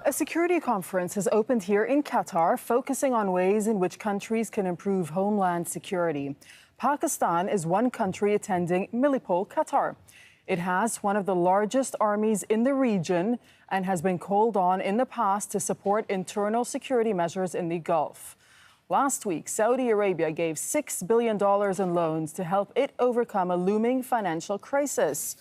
A security conference has opened here in Qatar, focusing on ways in which countries can improve homeland security. Pakistan is one country attending Millipol, Qatar. It has one of the largest armies in the region and has been called on in the past to support internal security measures in the Gulf. Last week, Saudi Arabia gave $6 billion in loans to help it overcome a looming financial crisis.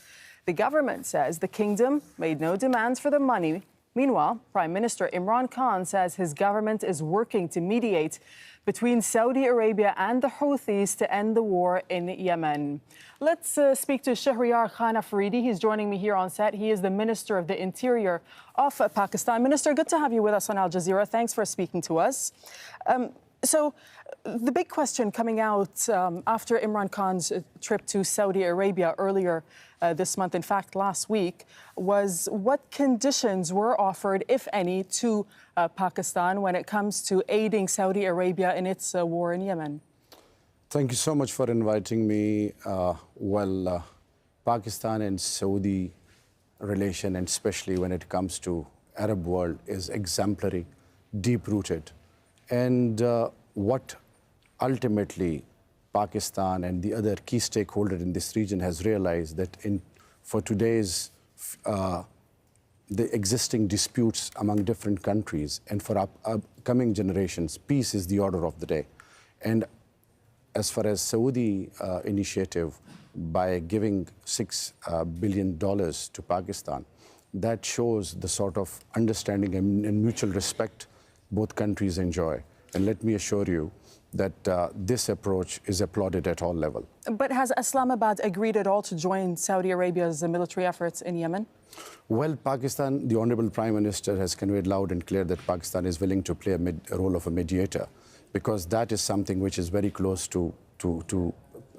The government says the kingdom made no demands for the money. Meanwhile, Prime Minister Imran Khan says his government is working to mediate between Saudi Arabia and the Houthis to end the war in Yemen. Let's speak to Shehryar Afridi. He's joining me here on set. He is the Minister of the Interior of Pakistan. Minister, good to have you with us on Al Jazeera. Thanks for speaking to us. So the big question coming out after Imran Khan's trip to Saudi Arabia earlier this month, in fact, last week, was what conditions were offered, if any, to Pakistan when it comes to aiding Saudi Arabia in its war in Yemen? Thank you so much for inviting me. Pakistan and Saudi relation, and especially when it comes to Arab world, is exemplary, deep-rooted. And what ultimately Pakistan and the other key stakeholders in this region has realized that for today's the existing disputes among different countries and for upcoming generations, peace is the order of the day. And as far as Saudi initiative, by giving $6 billion to Pakistan, that shows the sort of understanding and mutual respect both countries enjoy. And let me assure you that this approach is applauded at all levels. But has Islamabad agreed at all to join Saudi Arabia's military efforts in Yemen? Well, Pakistan, the Honorable Prime Minister has conveyed loud and clear that Pakistan is willing to play a role of a mediator, because that is something which is very close to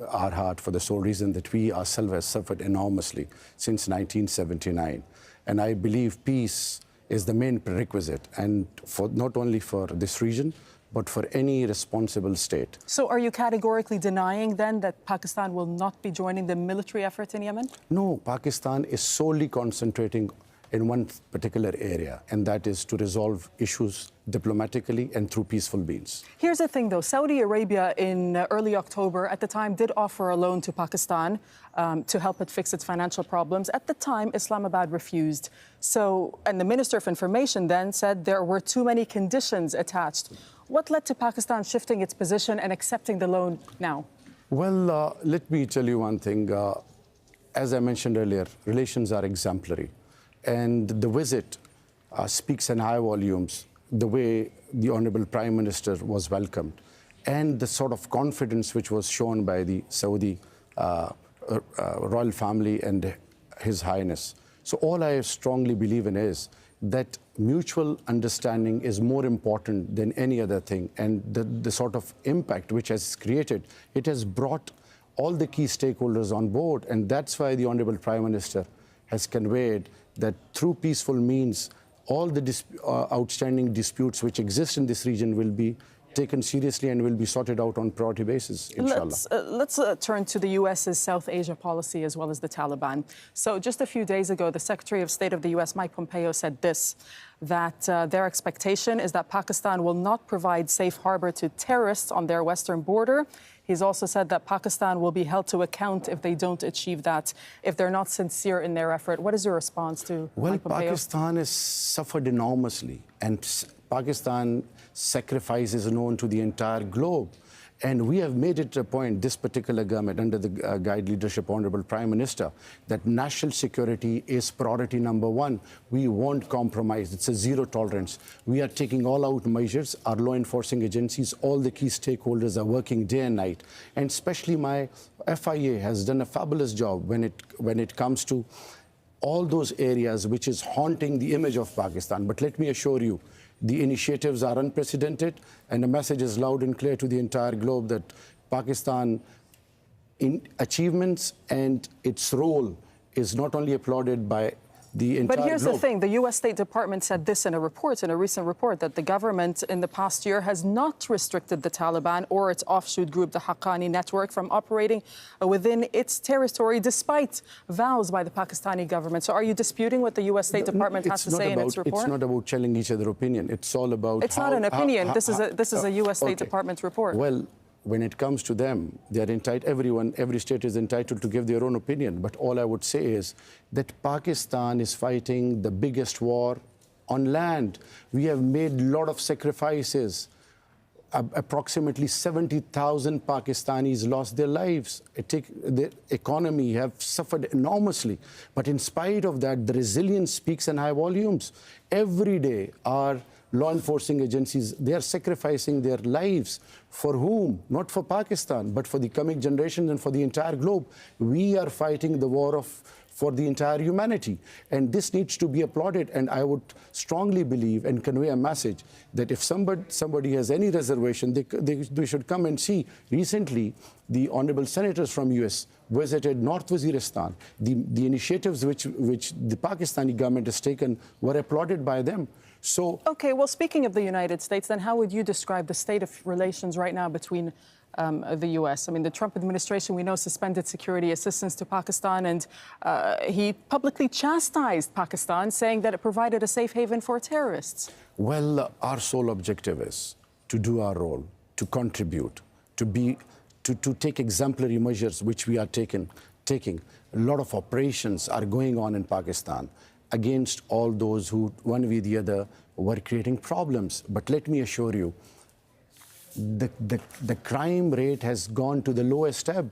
our heart, for the sole reason that we ourselves have suffered enormously since 1979. And I believe peace is the main prerequisite, and for not only for this region, but for any responsible state. So are you categorically denying then that Pakistan will not be joining the military effort in Yemen? No, Pakistan is solely concentrating in one particular area, and that is to resolve issues diplomatically and through peaceful means. Here's the thing, though. Saudi Arabia in early October at the time did offer a loan to Pakistan to help it fix its financial problems. At the time, Islamabad refused. So, and the Minister of Information then said there were too many conditions attached. What led to Pakistan shifting its position and accepting the loan now? Well, let me tell you one thing. As I mentioned earlier, relations are exemplary. And the visit speaks in high volumes, the way the Honorable Prime Minister was welcomed, and the sort of confidence which was shown by the Saudi royal family and His Highness. So all I strongly believe in is that mutual understanding is more important than any other thing. And the sort of impact which has created, it has brought all the key stakeholders on board. And that's why the Honorable Prime Minister has conveyed that through peaceful means, all the outstanding disputes which exist in this region will be taken seriously and will be sorted out on priority basis, inshallah. Let's turn to the U.S.'s South Asia policy as well as the Taliban. So just a few days ago, the Secretary of State of the U.S., Mike Pompeo, said this, that their expectation is that Pakistan will not provide safe harbor to terrorists on their western border. He's also said that Pakistan will be held to account if they don't achieve that, if they're not sincere in their effort. What is your response to Mike Pompeo? Well, Pakistan has suffered enormously, and Pakistan sacrifice is known to the entire globe. And we have made it a point, this particular government, under the guide leadership Honorable Prime Minister, that national security is priority number one. We won't compromise. It's a zero tolerance. We are taking all out measures. Our law enforcing agencies, all the key stakeholders are working day and night. And especially my FIA has done a fabulous job when it comes to all those areas which is haunting the image of Pakistan. But let me assure you, the initiatives are unprecedented, and the message is loud and clear to the entire globe that Pakistan in achievements and its role is not only applauded by the entire But here's globe. the thing, the U.S. State Department said this in a recent report, that the government in the past year has not restricted the Taliban or its offshoot group, the Haqqani network, from operating within its territory, despite vows by the Pakistani government. So are you disputing what the U.S. State Department has to say in its report? It's not about telling each other opinion. It's all about It's not an opinion. This is a U.S. State Department report. Well, when it comes to them, they are entitled, every state is entitled to give their own opinion. But all I would say is that Pakistan is fighting the biggest war on land. We have made a lot of sacrifices. Approximately 70,000 Pakistanis lost their lives. The economy have suffered enormously. But in spite of that, the resilience speaks in high volumes. Every day, our law enforcing agencies, they are sacrificing their lives. For whom? Not for Pakistan, but for the coming generations and for the entire globe. We are fighting the war for the entire humanity. And this needs to be applauded. And I would strongly believe and convey a message that if somebody has any reservation, they should come and see. Recently, the honorable senators from US visited North Waziristan. The initiatives which the Pakistani government has taken were applauded by them. So, okay, well, speaking of the United States, then how would you describe the state of relations right now between the U.S.? I mean, the Trump administration, we know, suspended security assistance to Pakistan, and he publicly chastised Pakistan, saying that it provided a safe haven for terrorists. Well, our sole objective is to do our role, to contribute, to take exemplary measures, which we are taking. A lot of operations are going on in Pakistan against all those who, one way or the other, were creating problems. But let me assure you, the crime rate has gone to the lowest ebb.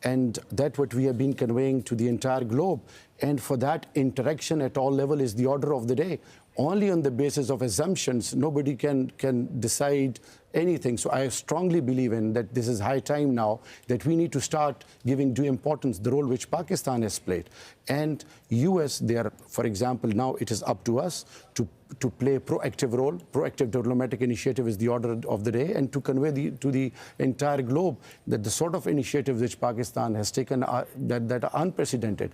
And that's what we have been conveying to the entire globe. And for that, interaction at all levels is the order of the day. Only on the basis of assumptions, nobody can decide anything. So I strongly believe in that this is high time now that we need to start giving due importance the role which Pakistan has played. And US, for example, now it is up to us to play a proactive role. Proactive diplomatic initiative is the order of the day, and to convey to the entire globe that the sort of initiatives which Pakistan has taken that are unprecedented.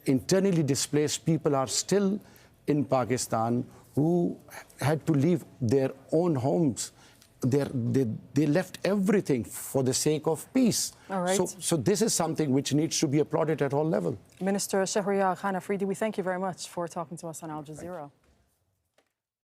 Internally displaced people are still in Pakistan who had to leave their own homes. They left everything for the sake of peace. All right. So this is something which needs to be applauded at all levels. Minister Shehryar Afridi, we thank you very much for talking to us on Al Jazeera.